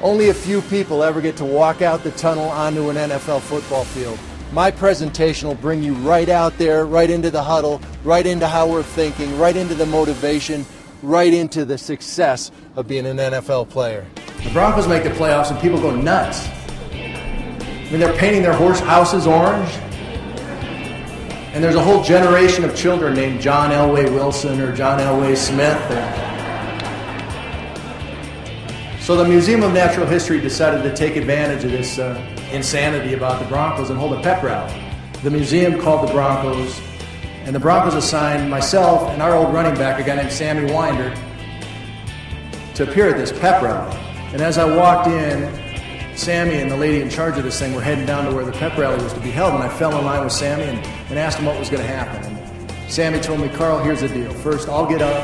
Only a few people ever get to walk out the tunnel onto an NFL football field. My presentation will bring you right out there, right into the huddle, right into how we're thinking, right into the motivation, right into the success of being an NFL player. The Broncos make the playoffs and people go nuts. I mean, they're painting their horse houses orange. And there's a whole generation of children named John Elway Wilson or John Elway Smith. So the Museum of Natural History decided to take advantage of this insanity about the Broncos and hold a pep rally. The museum called the Broncos, and the Broncos assigned myself and our old running back, a guy named Sammy Winder, to appear at this pep rally. And as I walked in, Sammy and the lady in charge of this thing were heading down to where the pep rally was to be held, and I fell in line with Sammy and asked him what was going to happen. And Sammy told me, Karl, here's the deal. First, I'll get up,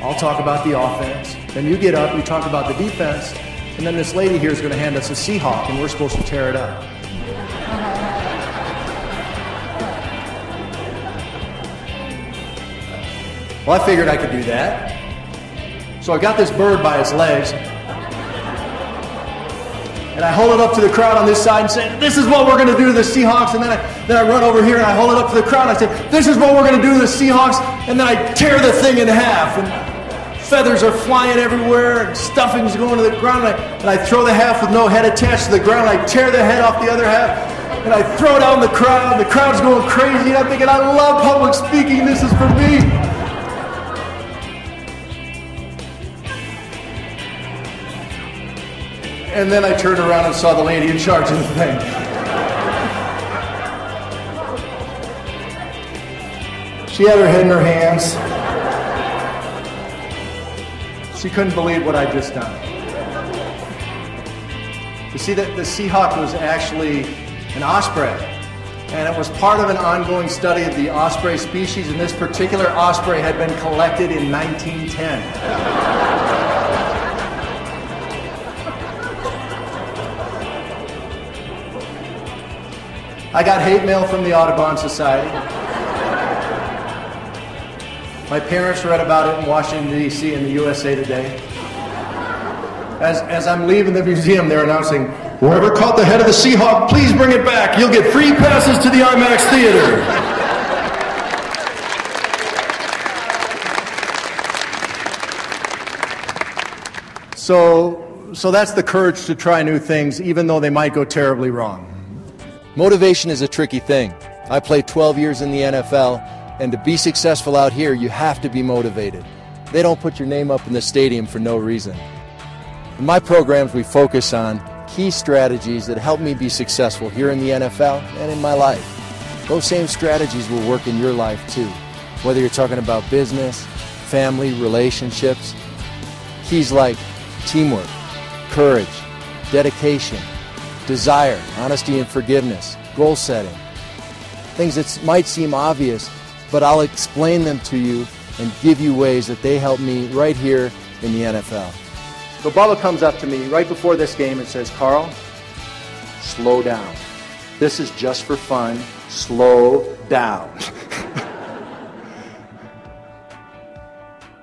I'll talk about the offense. Then you get up, you talk about the defense, and then this lady here is going to hand us a Seahawk, and we're supposed to tear it up. Well, I figured I could do that. So I got this bird by its legs, and I hold it up to the crowd on this side and say, this is what we're going to do to the Seahawks. And then I run over here and I hold it up to the crowd and I say, this is what we're going to do to the Seahawks. And then I tear the thing in half. And feathers are flying everywhere and stuffing's going to the ground. And I throw the half with no head attached to the ground. I tear the head off the other half. And I throw it out in the crowd. The crowd's going crazy. And I'm thinking, I love public speaking. This is for me. And then I turned around and saw the lady in charge of the thing. She had her head in her hands. She couldn't believe what I'd just done. You see, that the Seahawk was actually an osprey. And it was part of an ongoing study of the osprey species, and this particular osprey had been collected in 1910. I got hate mail from the Audubon Society. My parents read about it in Washington, D.C. and the USA Today. As I'm leaving the museum, they're announcing, whoever caught the head of the Seahawk, please bring it back. You'll get free passes to the IMAX theater. So that's the courage to try new things, even though they might go terribly wrong. Motivation is a tricky thing. I played 12 years in the NFL, and to be successful out here, you have to be motivated. They don't put your name up in the stadium for no reason. In my programs, we focus on key strategies that help me be successful here in the NFL and in my life. Those same strategies will work in your life too, whether you're talking about business, family, relationships. Keys like teamwork, courage, dedication, desire, honesty and forgiveness, goal setting. Things that might seem obvious, but I'll explain them to you and give you ways that they help me right here in the NFL. So Bubba comes up to me right before this game and says, Karl, slow down. This is just for fun. Slow down.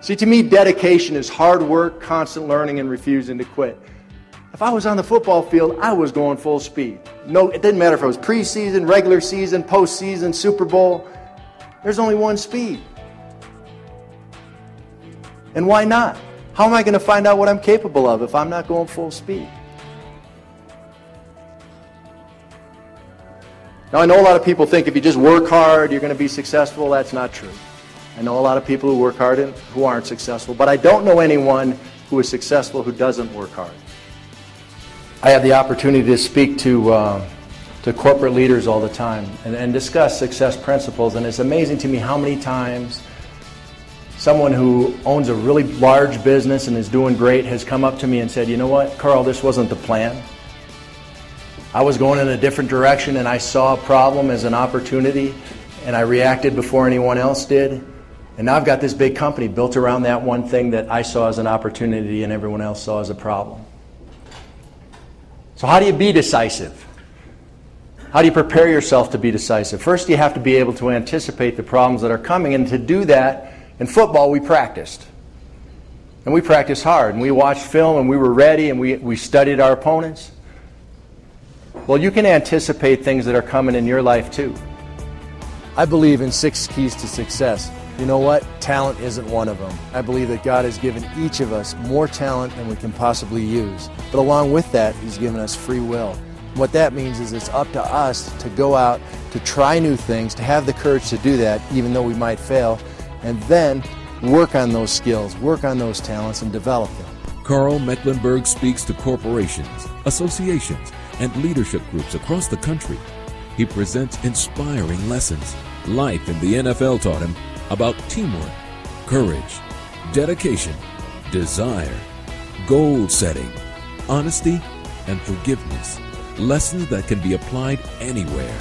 See, to me, dedication is hard work, constant learning, and refusing to quit. If I was on the football field, I was going full speed. No, it didn't matter if it was preseason, regular season, postseason, Super Bowl. There's only one speed. And why not? How am I going to find out what I'm capable of if I'm not going full speed? Now, I know a lot of people think if you just work hard, you're going to be successful. That's not true. I know a lot of people who work hard and who aren't successful, but I don't know anyone who is successful who doesn't work hard. I have the opportunity to speak to corporate leaders all the time and discuss success principles, and it's amazing to me how many times someone who owns a really large business and is doing great has come up to me and said, you know what, Karl, this wasn't the plan. I was going in a different direction and I saw a problem as an opportunity and I reacted before anyone else did. And now I've got this big company built around that one thing that I saw as an opportunity and everyone else saw as a problem. So how do you be decisive? How do you prepare yourself to be decisive? First, you have to be able to anticipate the problems that are coming, and to do that, in football, we practiced. And we practiced hard, and we watched film, and we were ready, and we studied our opponents. Well, you can anticipate things that are coming in your life too. I believe in 6 keys to success. You know what? Talent isn't one of them. I believe that God has given each of us more talent than we can possibly use. But along with that, He's given us free will. What that means is it's up to us to go out, to try new things, to have the courage to do that, even though we might fail, and then work on those skills, work on those talents, and develop them. Karl Mecklenburg speaks to corporations, associations, and leadership groups across the country. He presents inspiring lessons. Life in the NFL taught him about teamwork, courage, dedication, desire, goal setting, honesty, and forgiveness. Lessons that can be applied anywhere.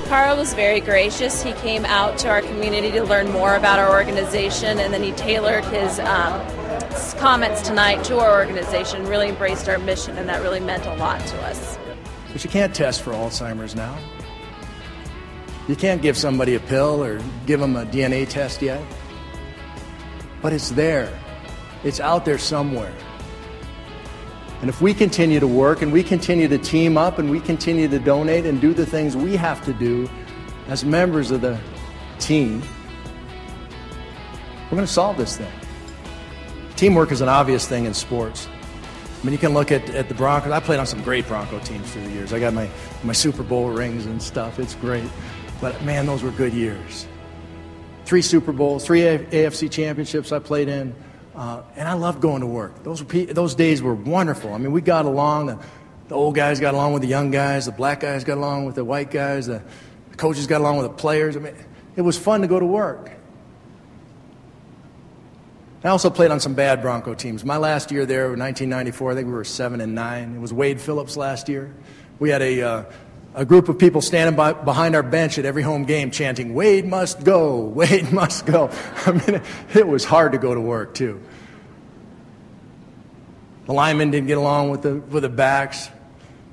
Karl was very gracious. He came out to our community to learn more about our organization, and then he tailored his comments tonight to our organization, really embraced our mission, and that really meant a lot to us. But you can't test for Alzheimer's now. You can't give somebody a pill or give them a DNA test yet. But it's there. It's out there somewhere. And if we continue to work and we continue to team up and we continue to donate and do the things we have to do as members of the team, we're going to solve this thing. Teamwork is an obvious thing in sports. I mean, you can look at the Broncos. I played on some great Bronco teams through the years. I got my Super Bowl rings and stuff. It's great. But, man, those were good years. 3 Super Bowls, 3 AFC championships I played in. And I loved going to work. Those days were wonderful. I mean, we got along. The old guys got along with the young guys. The black guys got along with the white guys. The coaches got along with the players. I mean, it was fun to go to work. I also played on some bad Bronco teams. My last year there, 1994, I think we were 7-9. It was Wade Phillips last year. We had a group of people standing behind our bench at every home game chanting, "Wade must go, Wade must go." I mean, it was hard to go to work, too. The linemen didn't get along with the backs.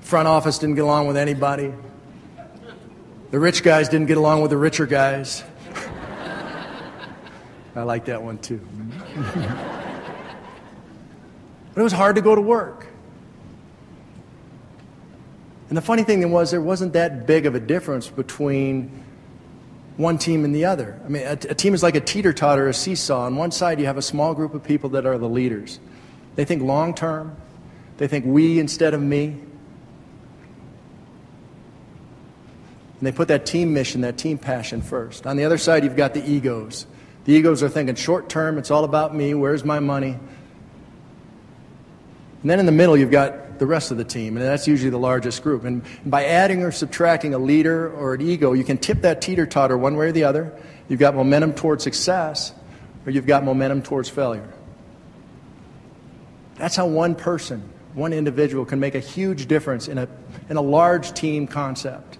Front office didn't get along with anybody. The rich guys didn't get along with the richer guys. I like that one, too. But it was hard to go to work. And the funny thing was there wasn't that big of a difference between one team and the other. I mean, a team is like a teeter-totter, a seesaw. On one side, you have a small group of people that are the leaders. They think long-term. They think we instead of me. And they put that team mission, that team passion first. On the other side, you've got the egos. The egos are thinking short-term, it's all about me, where's my money? And then in the middle, you've got the rest of the team, and that's usually the largest group. And by adding or subtracting a leader or an ego, you can tip that teeter-totter one way or the other. You've got momentum towards success, or you've got momentum towards failure. That's how one person, one individual, can make a huge difference in a large team concept.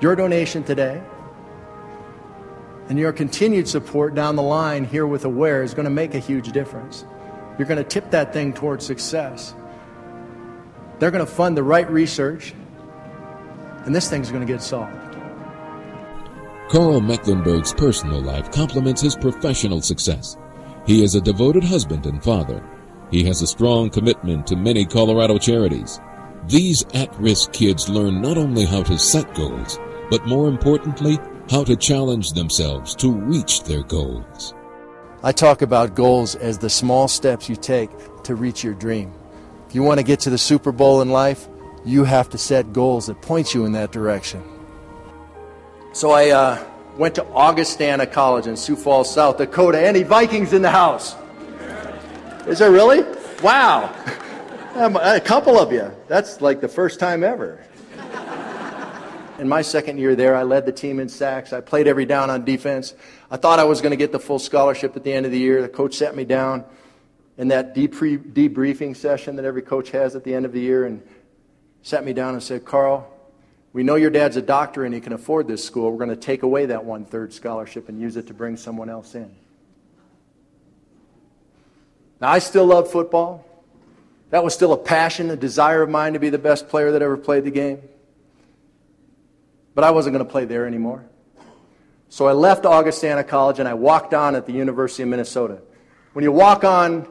Your donation today and your continued support down the line here with Aware is going to make a huge difference. You're going to tip that thing towards success. They're going to fund the right research, and this thing's going to get solved. Karl Mecklenburg's personal life complements his professional success. He is a devoted husband and father. He has a strong commitment to many Colorado charities. These at-risk kids learn not only how to set goals, but more importantly, how to challenge themselves to reach their goals. I talk about goals as the small steps you take to reach your dream. If you want to get to the Super Bowl in life, you have to set goals that point you in that direction. So I went to Augustana College in Sioux Falls, South Dakota. Any Vikings in the house? Is there really? Wow. A couple of you. That's like the first time ever. In my second year there, I led the team in sacks. I played every down on defense. I thought I was going to get the full scholarship at the end of the year. The coach sat me down in that debriefing session that every coach has at the end of the year and sat me down and said, "Karl, we know your dad's a doctor and he can afford this school. We're going to take away that 1/3 scholarship and use it to bring someone else in." Now, I still love football. That was still a passion, a desire of mine to be the best player that ever played the game. But I wasn't going to play there anymore. So I left Augustana College and I walked on at the University of Minnesota. When you walk on,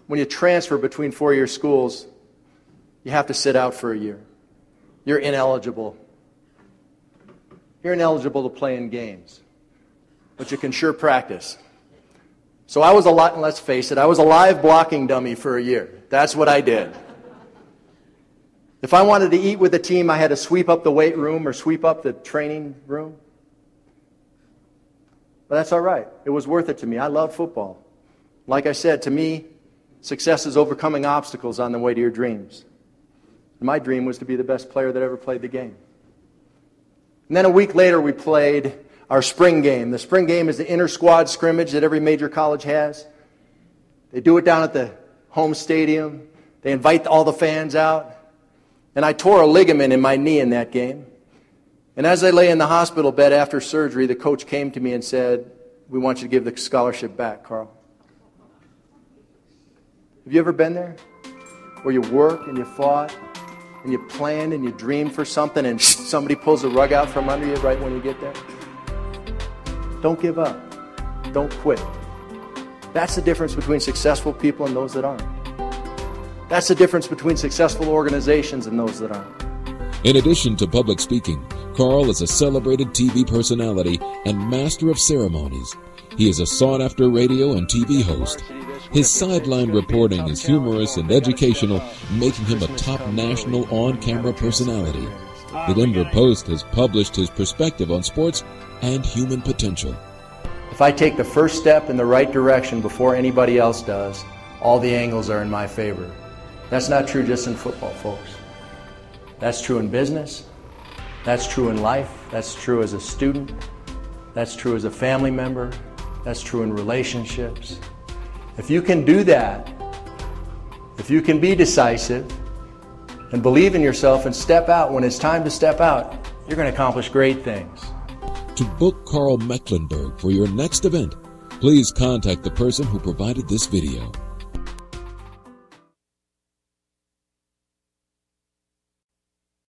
when you transfer between four-year schools, you have to sit out for a year. You're ineligible. You're ineligible to play in games, but you can sure practice. So I was a lot, and let's face it, I was a live blocking dummy for a year. That's what I did. If I wanted to eat with the team, I had to sweep up the weight room or sweep up the training room. But that's all right. It was worth it to me. I love football. Like I said, to me, success is overcoming obstacles on the way to your dreams. My dream was to be the best player that ever played the game. And then a week later, we played our spring game. The spring game is the inter-squad scrimmage that every major college has. They do it down at the home stadium. They invite all the fans out. And I tore a ligament in my knee in that game. And as I lay in the hospital bed after surgery, the coach came to me and said, "We want you to give the scholarship back, Karl." Have you ever been there? Where you worked and you fought and you planned and you dreamed for something and somebody pulls the rug out from under you right when you get there? Don't give up. Don't quit. That's the difference between successful people and those that aren't. That's the difference between successful organizations and those that aren't. In addition to public speaking, Karl is a celebrated TV personality and master of ceremonies. He is a sought-after radio and TV host. His sideline reporting is humorous and educational, making him a top national on-camera personality. The Denver Post has published his perspective on sports and human potential. If I take the first step in the right direction before anybody else does, all the angles are in my favor. That's not true just in football, folks. That's true in business. That's true in life. That's true as a student. That's true as a family member. That's true in relationships. If you can do that, if you can be decisive and believe in yourself and step out when it's time to step out, you're going to accomplish great things. To book Karl Mecklenburg for your next event, please contact the person who provided this video.